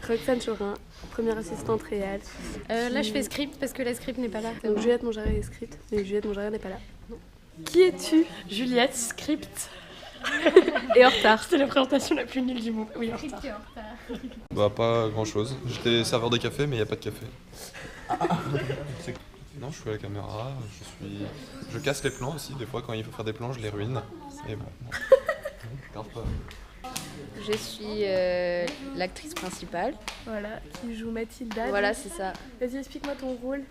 Roxane Chorin, première assistante réelle. Là, je fais script parce que la script n'est pas là. Donc Juliette Mongerer est script, mais Juliette Mongerer n'est pas là. Non. Qui es-tu? Juliette, script. Et en retard. C'était la présentation la plus nulle du monde. Oui, en retard. Bah pas grand chose. J'étais serveur de café mais il n'y a pas de café. Non, je suis à la caméra, je casse les plans aussi, des fois quand il faut faire des plans je les ruine. Et bon, grave pas. Je suis l'actrice principale. Voilà, qui joue Mathilda. Voilà, c'est ça. Vas-y, explique-moi ton rôle.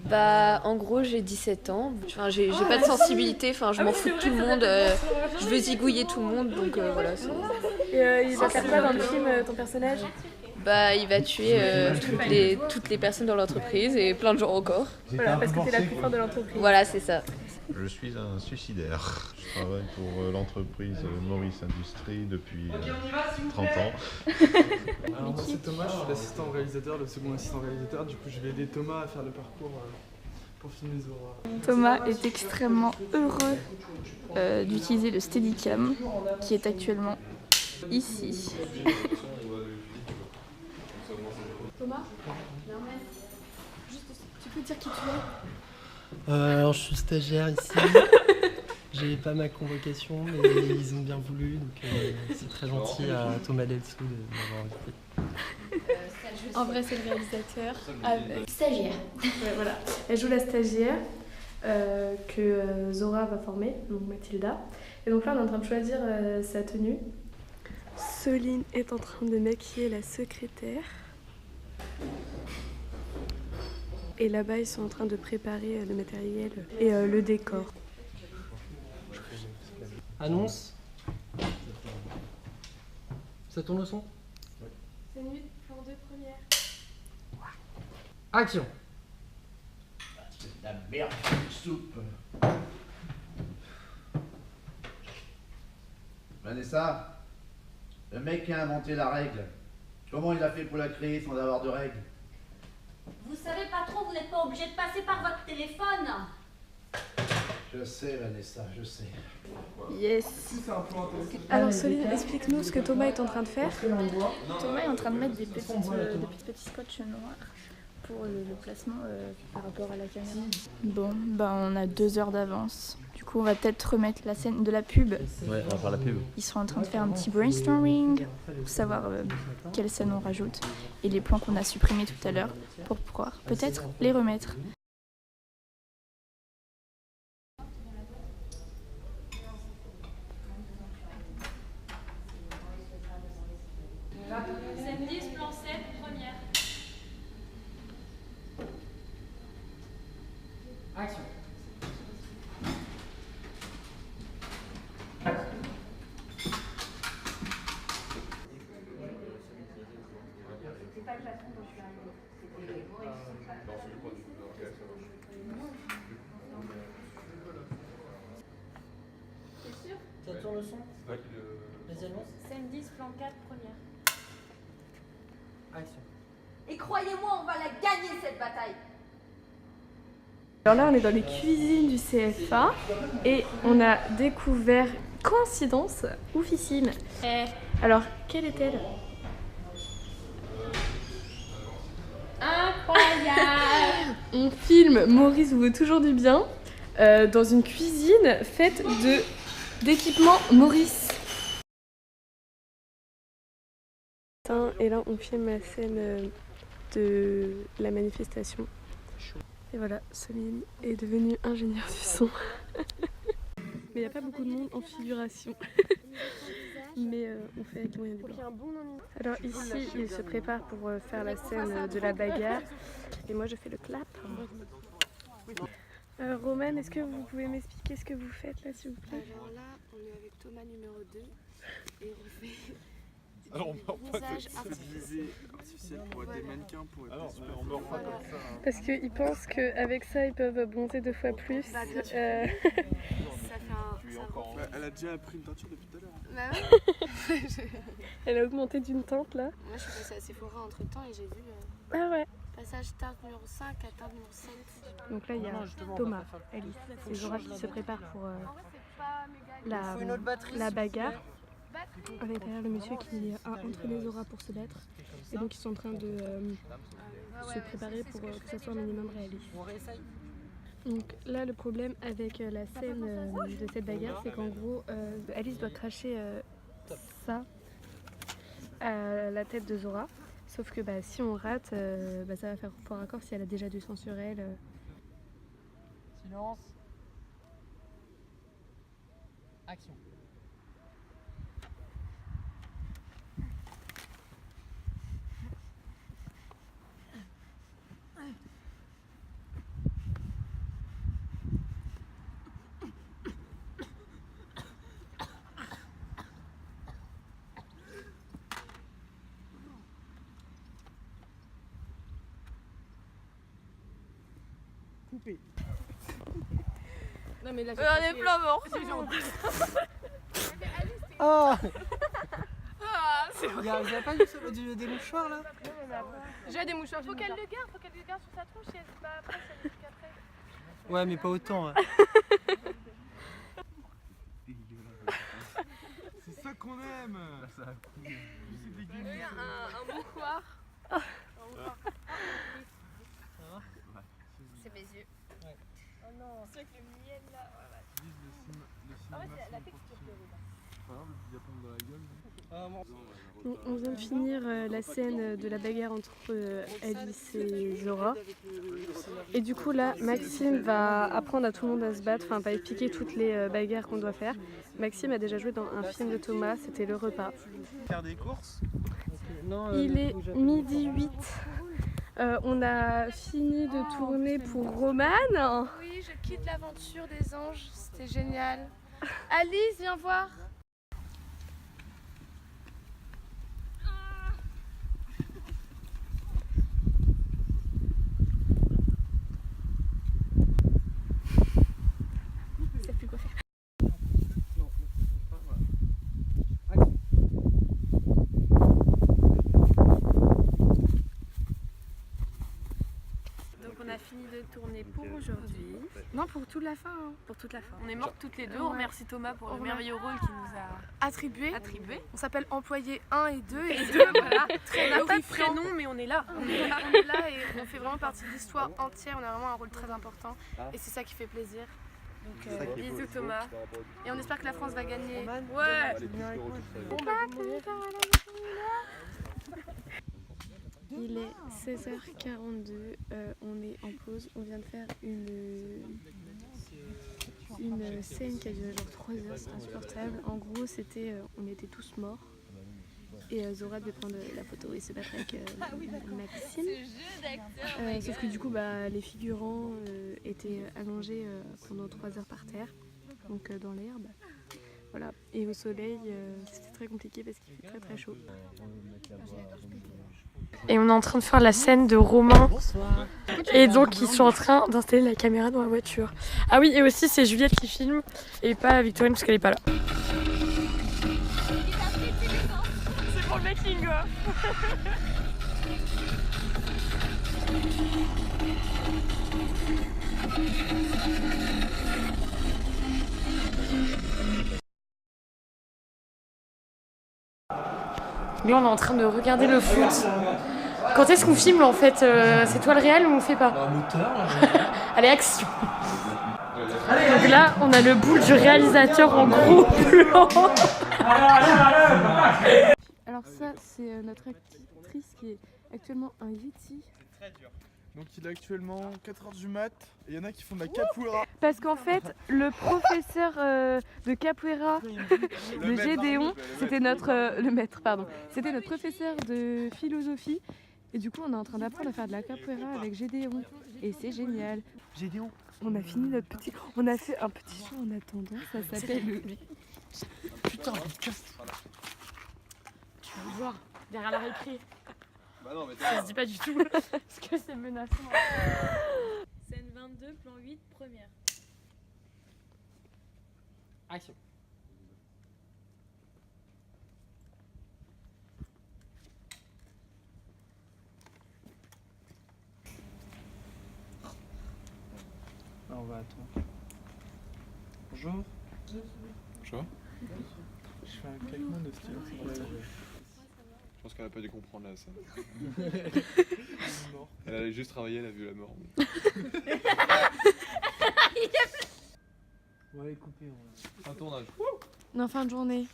Bah, en gros, j'ai 17 ans. Enfin, j'ai pas de sensibilité, enfin, je m'en fous de tout le monde. Je veux zigouiller tout le monde, donc voilà. Et il va faire quoi dans le film, ton personnage? Bah, il va tuer toutes les personnes dans l'entreprise et plein de gens encore. Voilà, parce que t'es la plus forte de l'entreprise. Voilà, c'est ça. Je suis un suicidaire. Je travaille pour l'entreprise Maurice Industries depuis 30 ans. Alors moi c'est Thomas, je suis l'assistant réalisateur, le second assistant réalisateur. Du coup je vais aider Thomas à faire le parcours pour filmer Zora. Thomas est extrêmement heureux d'utiliser le Steadicam qui est actuellement ici. Thomas, juste, tu peux dire qui tu es? Alors je suis stagiaire ici, j'ai pas ma convocation mais ils ont bien voulu donc c'est très gentil à Thomas Delsou de m'avoir invité. En vrai, c'est le réalisateur. Stagiaire. Ouais, voilà. Elle joue la stagiaire que Zora va former, donc Mathilda. Et donc là on est en train de choisir sa tenue. Soline est en train de maquiller la secrétaire. Et là-bas, ils sont en train de préparer le matériel et le décor. Annonce. Ça tourne le son? C'est nuit, plan 2 première. Action. C'est de la merde, soupe. Vanessa, le mec qui a inventé la règle, comment il a fait pour la créer sans avoir de règle? Vous savez pas trop, vous n'êtes pas obligé de passer par votre téléphone. Je sais Vanessa, je sais. Yes. Alors Soline, explique-nous ce que Thomas est en train de faire. Thomas est en train de mettre des petits scotch noirs pour le placement par rapport à la caméra. Bon, bah on a 2 heures d'avance. Du coup, on va peut-être remettre la scène de la pub. Ouais, on va faire la pub. Ils seront en train de faire un petit brainstorming pour savoir quelle scène on rajoute et les plans qu'on a supprimés tout à l'heure pour pouvoir peut-être les remettre. Scène 10, plan 7, première. Action. T'es sûr? Ça tourne le son? Ouais, Les annonces? Scène 10, plan 4, première. Action. Et croyez-moi, on va la gagner cette bataille. Alors là, on est dans les cuisines du CFA et on a découvert, coïncidence oufissime. Alors, quelle est-elle? Incroyable. On filme Maurice vous veut toujours du bien dans une cuisine faite d'équipements Maurice. Et là, on filme la scène de la manifestation. Et voilà, Soline est devenue ingénieure du son. Mais il n'y a pas beaucoup de monde en figuration. Mais on fait avec les moyens du bord. Alors ici, il se prépare pour faire la scène de la bagarre. Et moi, je fais le clap. Romane, est-ce que vous pouvez m'expliquer ce que vous faites là, s'il vous plaît? Alors là, on est avec Thomas numéro 2 et on fait Alors on meurt pas visage artificiel pour être des mannequins pour être on meurt pas comme ça. Hein. Parce qu'ils pensent qu'avec ça, ils peuvent bronzer 2 fois plus. Ça fait Elle a déjà pris une teinture depuis tout à l'heure. Bah ouais. Elle a augmenté d'une teinte là. Moi je suis passée à Sephora entre temps et j'ai vu Ah ouais. passage teinte numéro 5 à teinte numéro 7. Donc là il y a Thomas, Alice et Zora qui se préparent pour la bagarre. à l'intérieur le monsieur qui a entraîné Zora pour se battre. Et donc ils sont en train de se préparer pour que ça soit un minimum réaliste. Donc là le problème avec la scène de cette bagarre, c'est qu'en gros Alice doit cracher ça à la tête de Zora. Sauf que si on rate, ça va faire point raccord si elle a déjà du sang sur elle. Silence. Action. Coupé. Non mais là, on est plein mort. Oh. Il y a pas des mouchoirs là? J'ai des mouchoirs. Faut qu'elle le garde sur sa tronche si elle se bat après, si elle est après. Ouais, mais pas autant. Hein. C'est ça qu'on aime. Un mouchoir. C'est mes yeux. Ouais. Oh non. C'est avec le miel là. Ah ouais, c'est la texture qui est Donc, on vient de finir la scène de la bagarre entre Alice et Zora. Et du coup là, Maxime va apprendre à tout le monde à se battre, enfin va expliquer toutes les bagarres qu'on doit faire. Maxime a déjà joué dans un film de Thomas, c'était Le Repas. Faire des courses. Il est 12h08. On a fini de tourner pour Romane. Oui, je quitte l'aventure des anges, c'était génial. Alice, viens voir. Ça fait quoi faire. On a fini de tourner pour aujourd'hui. Non, pour toute la fin. Hein. Pour toute la fin. On est mortes toutes les deux. On remercie Thomas pour le merveilleux rôle qu'il nous a attribué. On s'appelle employé 1 et 2. Et 2, voilà. On n'a pas de prénom, mais on est là. On est là et on fait vraiment partie de l'histoire entière. On a vraiment un rôle très important. Et c'est ça qui fait plaisir. Donc bisous Thomas. Et on espère que la France va gagner. Ouais. Il est 16h42, on est en pause, on vient de faire une scène qui a duré genre 3 heures, c'est insupportable. En gros c'était, on était tous morts et Zora devait prendre la photo et se battre avec Maxime. Sauf que du coup les figurants étaient allongés pendant 3 heures par terre, donc dans l'herbe. Voilà. Et au soleil, c'était très compliqué parce qu'il fait très très chaud. Et on est en train de faire la scène de Romain. Et donc ils sont en train d'installer la caméra dans la voiture. Ah oui, et aussi c'est Juliette qui filme et pas Victorine parce qu'elle est pas là. C'est pour le making of. Là on est en train de regarder le foot. Quand est-ce qu'on filme en fait c'est toi le réel ou on fait pas? Allez, action. Donc là on a le boule du réalisateur en gros plan. Alors ça c'est notre actrice qui est actuellement un Yeti. C'est très dur. Donc il est actuellement 4h du mat et il y en a qui font de la capoeira. Parce qu'en fait, le professeur de capoeira de Gédéon, c'était le maître, pardon. C'était notre professeur de philosophie. Et du coup, on est en train d'apprendre à faire de la capoeira avec Gédéon. Et c'est génial. Gédéon. On a fini notre petit... On a fait un petit show en attendant, ça s'appelle le... Putain, casse. Tu veux voir derrière la récré. Bah non, mais ça se dit pas du tout, parce que c'est menaçant. Scène 22, plan 8, première. Action. Là, on va attendre. Bonjour. Bonjour. Je fais un claquement de stylo. Je pense qu'elle a pas dû comprendre la scène. Elle allait juste travailler, elle a vu la mort. Ouais, coupé. Un tournage. Non, fin de journée.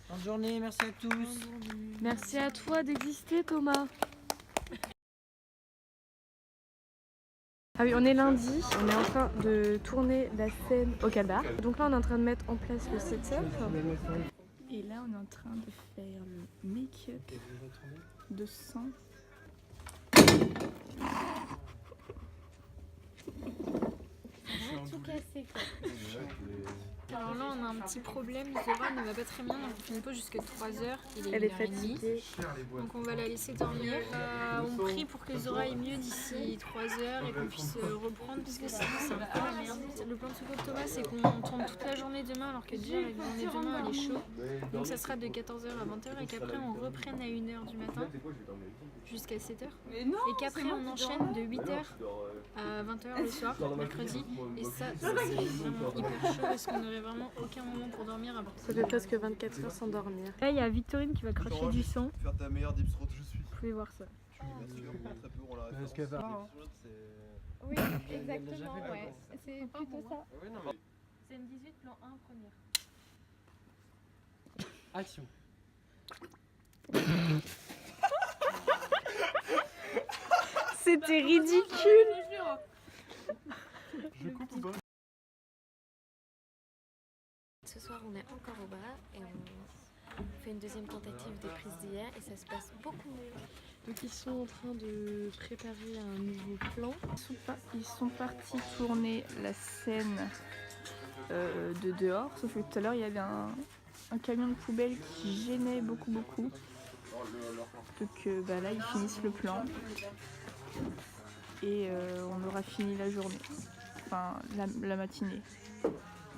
Bonne journée, merci à tous. Merci à toi d'exister, Thomas. Ah oui, on est lundi, on est en train de tourner la scène au Calbar. Donc là, on est en train de mettre en place le setup. Et là, on est en train de faire le make-up de sang. Tout cassé quoi. Alors là on a un petit problème, Zora ne va pas très bien, donc on finit pas jusqu'à 3h, Elle est fatiguée. Donc on va la laisser dormir. On prie pour que Zora aille mieux d'ici 3h et qu'on puisse reprendre parce que sinon c'est un peu la merde. Le plan de secours de Thomas c'est qu'on tourne toute la journée demain alors que déjà la journée de demain elle est chaude. Donc ça sera de 14h à 20h et qu'après on reprenne à 1h du matin jusqu'à 7h. Et qu'après on enchaîne de 8h à 20h le soir, mercredi. Et ça c'est vraiment hyper chaud parce qu'on n'aurait vraiment aucun moment pour dormir à part. Ça fait presque 24 heures sans dormir. Là il y a Victorine qui va cracher du sang. Faire ta meilleure deep throat, je suis. Vous pouvez voir ça. Très peu, on la Est-ce qu'elle va Oui, exactement, ouais. C'est plutôt ça. Scène 18, plan 1, première. Action. C'était ridicule. Je coupe ou pas? Ce soir, on est encore au bar et on fait une deuxième tentative des prises d'hier et ça se passe beaucoup mieux. Donc ils sont en train de préparer un nouveau plan. Ils sont partis tourner la scène de dehors, sauf que tout à l'heure il y avait un camion de poubelle qui gênait beaucoup. Donc là ils finissent le plan et on aura fini la journée, enfin la matinée,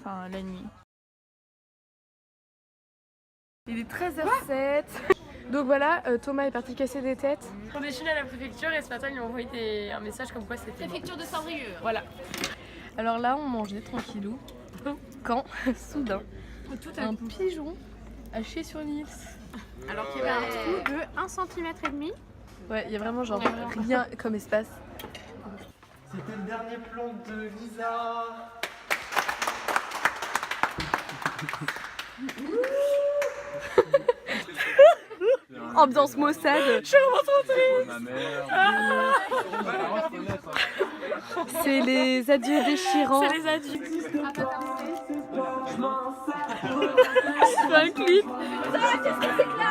enfin la nuit. Il est 13h07. Donc voilà, Thomas est parti casser des têtes. On déchire à la préfecture et ce matin ils ont envoyé un message comme quoi c'était... Préfecture de Saint-Brieuc. Voilà. Alors là, on mangeait tranquillou. Quand, soudain, un pigeon a chié sur Nils. Alors qu'il y avait un trou de 1,5 cm. Ouais, il y a vraiment genre rien comme espace. C'était le dernier plan de Lisa. Ambiance Mossad. Je suis C'est les adieux déchirants. C'est les adieux. C'est un clip. Qu'est-ce que c'est que là?